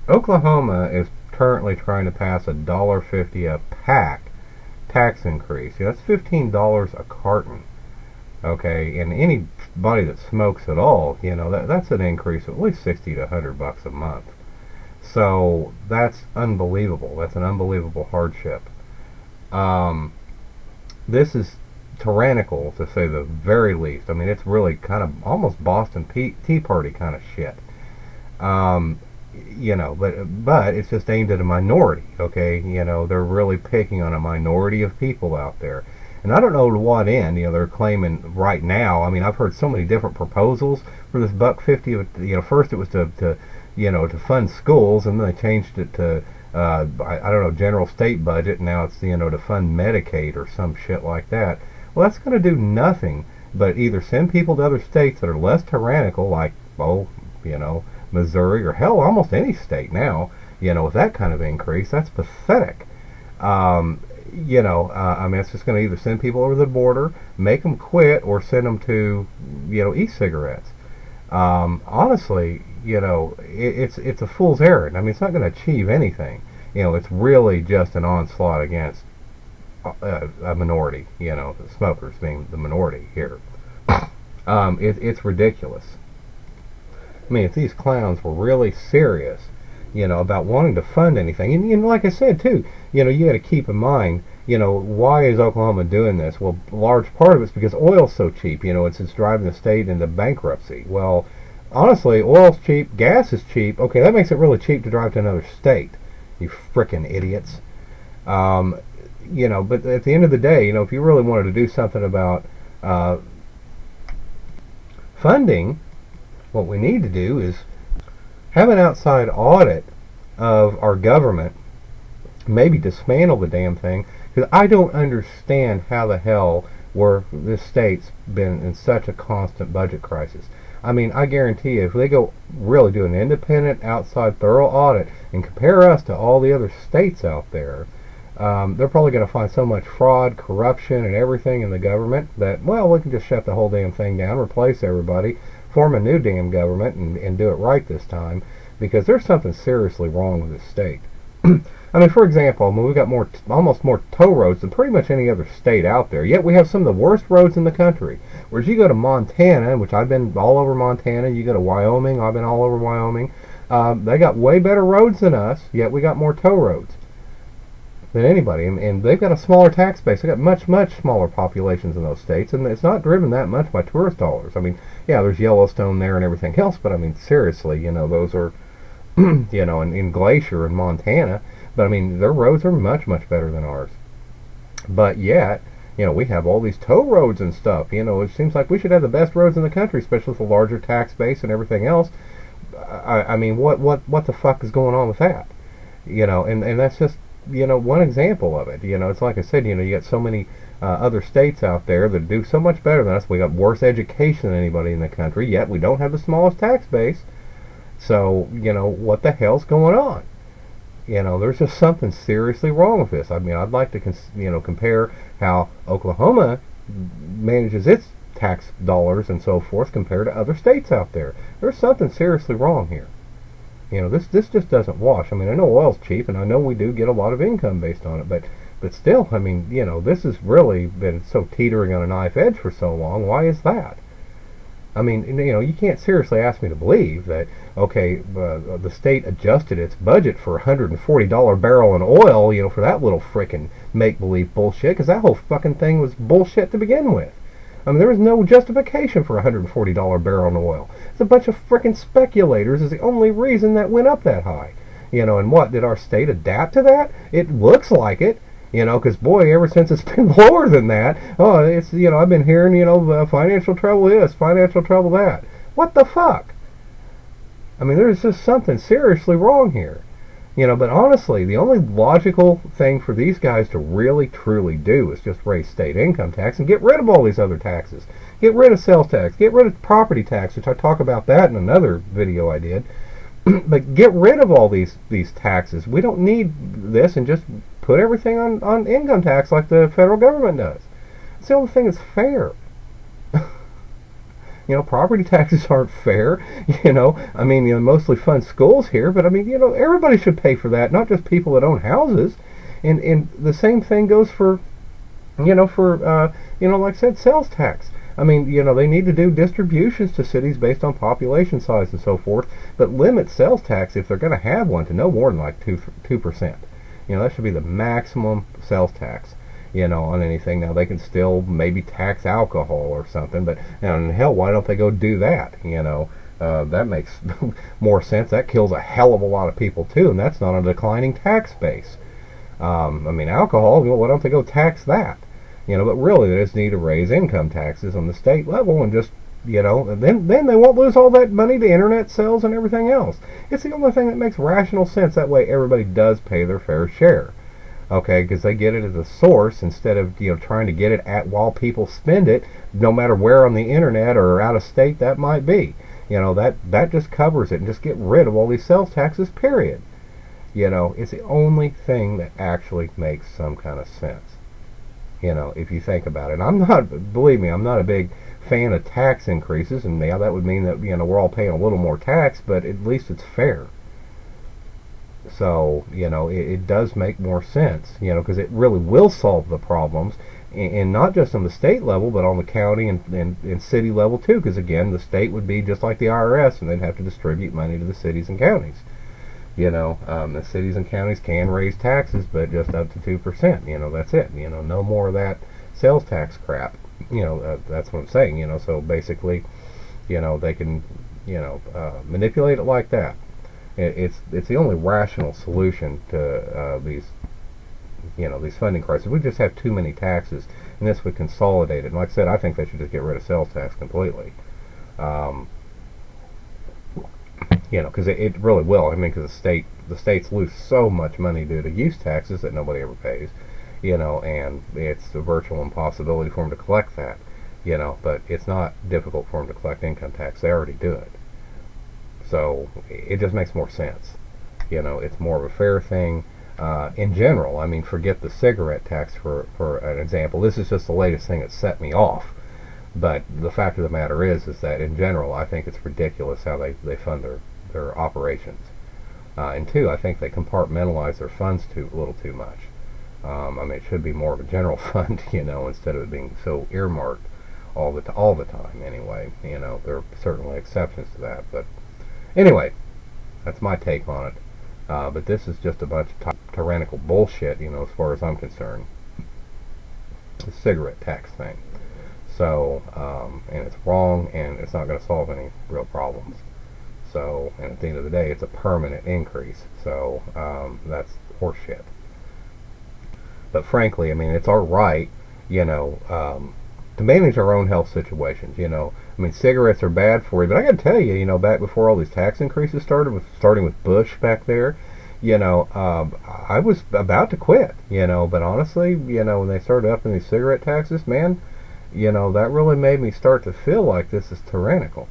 Oklahoma is currently trying to pass $1.50 a pack tax increase. That's $15 a carton. Okay, and anybody that smokes at all, that's an increase of at least 60 to 100 bucks a month. So that's unbelievable. That's an unbelievable hardship. Um, this is tyrannical, to say the very least. I mean, it's really kind of almost Boston Tea Party kind of shit. Um, but it's just aimed at a minority. Okay, they're really picking on a minority of people out there. And I don't know to what end, they're claiming right now. I mean, I've heard so many different proposals for this $1.50. First it was to fund schools, and then they changed it to, I don't know, general state budget. And now it's, to fund Medicaid or some shit like that. Well, that's going to do nothing but either send people to other states that are less tyrannical, like, Missouri, or hell, almost any state now, with that kind of increase. That's pathetic. I mean, it's just going to either send people over the border, make them quit, or send them to, e-cigarettes. Honestly, it's a fool's errand. I mean, it's not going to achieve anything. It's really just an onslaught against a minority. The smokers being the minority here. It's ridiculous. I mean, if these clowns were really serious, about wanting to fund anything, and like I said too, you got to keep in mind, why is Oklahoma doing this? Well, a large part of it's because oil's so cheap. It's driving the state into bankruptcy. Well, honestly, oil's cheap, gas is cheap. Okay, that makes it really cheap to drive to another state. You frickin' idiots. But at the end of the day, if you really wanted to do something about funding, what we need to do is have an outside audit of our government, maybe dismantle the damn thing, because I don't understand how the hell this state's been in such a constant budget crisis. I mean, I guarantee you, if they go really do an independent, outside, thorough audit and compare us to all the other states out there, they're probably going to find so much fraud, corruption, and everything in the government that, well, we can just shut the whole damn thing down, replace everybody, form a new damn government, and do it right this time, because there's something seriously wrong with this state. I mean, for example, we've got almost more toll roads than pretty much any other state out there, yet we have some of the worst roads in the country. Whereas you go to Montana, which I've been all over Montana, you go to Wyoming, I've been all over Wyoming, they got way better roads than us, yet we got more toll roads than anybody, and they've got a smaller tax base. They've got much, much smaller populations in those states, and it's not driven that much by tourist dollars. I mean, yeah, there's Yellowstone there and everything else, but I mean, seriously, those are, in Glacier in Montana, but I mean, their roads are much, much better than ours. But yet, we have all these toll roads and stuff. It seems like we should have the best roads in the country, especially with a larger tax base and everything else. I mean, what the fuck is going on with that? And that's just, one example of it. It's like I said, you got so many other states out there that do so much better than us. We got worse education than anybody in the country, yet we don't have the smallest tax base. So, what the hell's going on? There's just something seriously wrong with this. I mean, I'd like to, compare how Oklahoma manages its tax dollars and so forth compared to other states out there. There's something seriously wrong here. This just doesn't wash. I mean, I know oil's cheap, and I know we do get a lot of income based on it, but still, I mean, this has really been so teetering on a knife edge for so long. Why is that? I mean, you can't seriously ask me to believe that, okay, the state adjusted its budget for $140 barrel in oil, for that little frickin' make-believe bullshit, because that whole fucking thing was bullshit to begin with. I mean, there was no justification for a $140 barrel in oil. It's a bunch of frickin' speculators is the only reason that went up that high. And what, did our state adapt to that? It looks like it. Because boy, ever since it's been lower than that, it's, I've been hearing, financial trouble this, financial trouble that. What the fuck? I mean, there's just something seriously wrong here. But honestly, the only logical thing for these guys to really, truly do is just raise state income tax and get rid of all these other taxes. Get rid of sales tax, get rid of property tax, which I talk about that in another video I did. But get rid of all these taxes. We don't need this, and just put everything on income tax like the federal government does. It's the only thing that's fair. property taxes aren't fair. I mean, mostly fund schools here, but I mean, everybody should pay for that, not just people that own houses. And the same thing goes for, like I said, sales tax. I mean, they need to do distributions to cities based on population size and so forth, but limit sales tax, if they're going to have one, to no more than like 2%. That should be the maximum sales tax, on anything. Now, they can still maybe tax alcohol or something, but hell, why don't they go do that? That makes more sense. That kills a hell of a lot of people too, and that's not a declining tax base. I mean, alcohol, why don't they go tax that? But really they just need to raise income taxes on the state level and just, then they won't lose all that money to internet sales and everything else. It's the only thing that makes rational sense. That way everybody does pay their fair share. Okay, because they get it at the source instead of, trying to get it at while people spend it, no matter where on the internet or out of state that might be. That just covers it, and just get rid of all these sales taxes, period. It's the only thing that actually makes some kind of sense. If you think about it. Believe me, I'm not a big fan of tax increases, and yeah, that would mean that, we're all paying a little more tax, but at least it's fair. So, it does make more sense, because it really will solve the problems, and not just on the state level, but on the county and city level too, because again, the state would be just like the IRS, and they'd have to distribute money to the cities and counties. The cities and counties can raise taxes, but just up to 2%. That's it. No more of that sales tax crap. That's what I'm saying. So basically, they can, manipulate it like that. It's the only rational solution to these funding crises. We just have too many taxes, and this would consolidate it. And like I said, I think they should just get rid of sales tax completely. Because it really will. I mean, because the states lose so much money due to use taxes that nobody ever pays, and it's a virtual impossibility for them to collect that, but it's not difficult for them to collect income tax. They already do it. So it just makes more sense. It's more of a fair thing in general. I mean, forget the cigarette tax for an example. This is just the latest thing that set me off. But the fact of the matter is that in general, I think it's ridiculous how they fund their operations. And two, I think they compartmentalize their funds a little too much. I mean, it should be more of a general fund, instead of it being so earmarked all the time. Anyway, there are certainly exceptions to that. But anyway, that's my take on it. But this is just a bunch of tyrannical bullshit, as far as I'm concerned. The cigarette tax thing. So, and it's wrong, and it's not going to solve any real problems. So, and at the end of the day, it's a permanent increase. So, that's horseshit. But frankly, I mean, it's our right, to manage our own health situations. I mean, cigarettes are bad for you, but I got to tell you, back before all these tax increases starting with Bush back there, I was about to quit, but honestly, when they started upping these cigarette taxes, man, that really made me start to feel like this is tyrannical,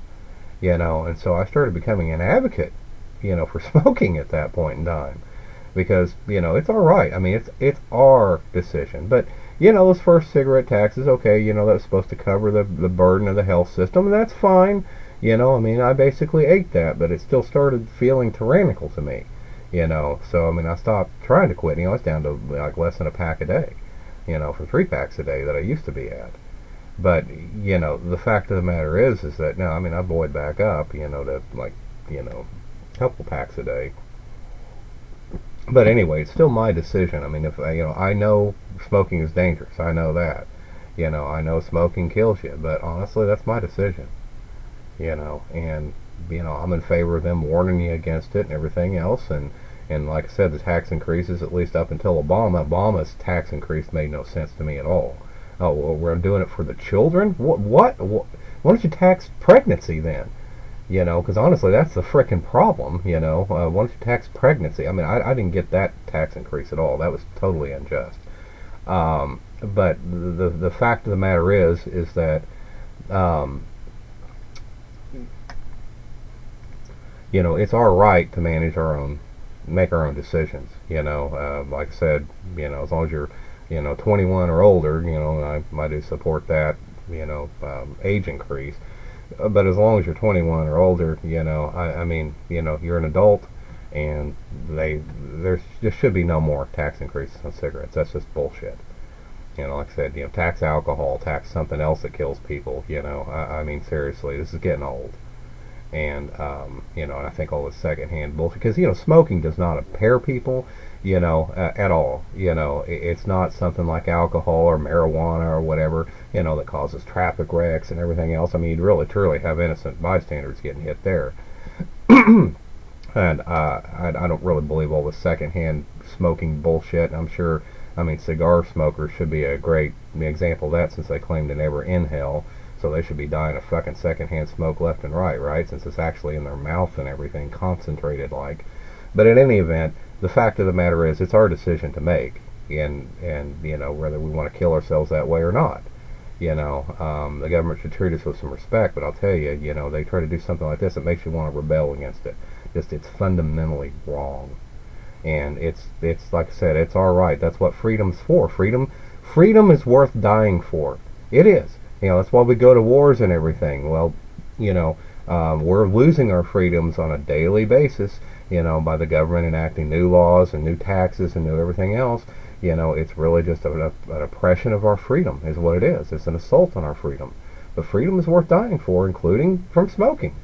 and so I started becoming an advocate, for smoking at that point in time, because, it's our right. I mean, it's our decision, but, those first cigarette taxes, okay, that was supposed to cover the burden of the health system, and that's fine, I mean, I basically ate that, but it still started feeling tyrannical to me, so, I mean, I stopped trying to quit, I was down to, like, less than a pack a day, from 3 packs a day that I used to be at. But, the fact of the matter is that, no, I mean, I buoyed back up, to, like, a couple packs a day. But anyway, it's still my decision. I mean, if, I know smoking is dangerous. I know that. I know smoking kills you. But honestly, that's my decision. And, I'm in favor of them warning you against it and everything else. And like I said, the tax increases, at least up until Obama's tax increase made no sense to me at all. Oh, well, we're doing it for the children? What? Why don't you tax pregnancy then? Because honestly, that's the frickin' problem, why don't you tax pregnancy? I mean, I didn't get that tax increase at all. That was totally unjust. But the fact of the matter is that, it's our right to make our own decisions, like I said, as long as you're 21 or older, I do support that, age increase. But as long as you're 21 or older, I mean, you're an adult, and there should be no more tax increases on cigarettes. That's just bullshit. Like I said, tax alcohol, tax something else that kills people. I mean, seriously, this is getting old. And and I think all this secondhand bullshit, because smoking does not impair people, at all. It's not something like alcohol or marijuana or whatever, that causes traffic wrecks and everything else. I mean, you'd really truly have innocent bystanders getting hit there. And I don't really believe all the secondhand smoking bullshit. I'm sure, I mean, cigar smokers should be a great example of that, since they claim to never inhale. So they should be dying of fucking secondhand smoke left and right? Since it's actually in their mouth and everything, concentrated like. But in any event, the fact of the matter is, it's our decision to make, and whether we want to kill ourselves that way or not. The government should treat us with some respect, but I'll tell you, they try to do something like this, it makes you want to rebel against it. It's fundamentally wrong. And it's like I said, it's our right. That's what freedom's for. Freedom is worth dying for. It is. That's why we go to wars and everything. Well, we're losing our freedoms on a daily basis, by the government enacting new laws and new taxes and new everything else. It's really just an oppression of our freedom is what it is. It's an assault on our freedom. But freedom is worth dying for, including from smoking.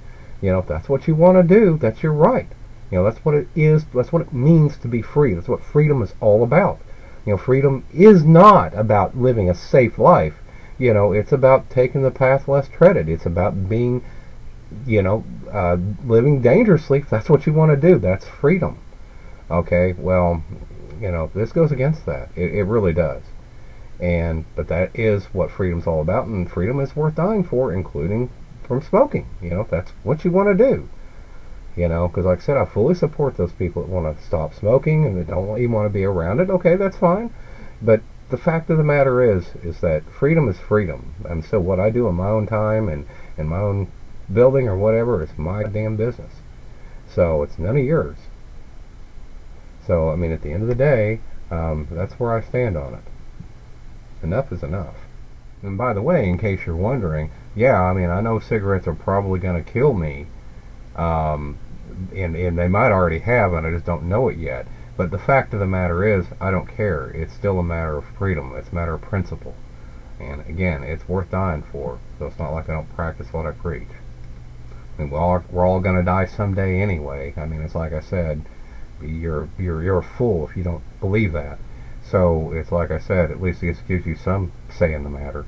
If that's what you want to do, that's your right. That's what it is. That's what it means to be free. That's what freedom is all about. Freedom is not about living a safe life. It's about taking the path less treaded. It's about being, living dangerously. If that's what you want to do, that's freedom. Okay, well, this goes against that. It really does. But that is what freedom's all about, and freedom is worth dying for, including from smoking. If that's what you want to do. Because like I said, I fully support those people that want to stop smoking and that don't even want to be around it. Okay, that's fine. But the fact of the matter is that freedom is freedom. And so what I do in my own time and in my own building or whatever is my damn business. So it's none of yours. So, I mean, at the end of the day, that's where I stand on it. Enough is enough. And by the way, in case you're wondering, yeah, I mean, I know cigarettes are probably going to kill me. And they might already have, and I just don't know it yet. But the fact of the matter is, I don't care. It's still a matter of freedom. It's a matter of principle. And again, it's worth dying for. So it's not like I don't practice what I preach. I mean, we're all going to die someday anyway. I mean, it's like I said, you're a fool if you don't believe that. So it's like I said, at least it gives you some say in the matter.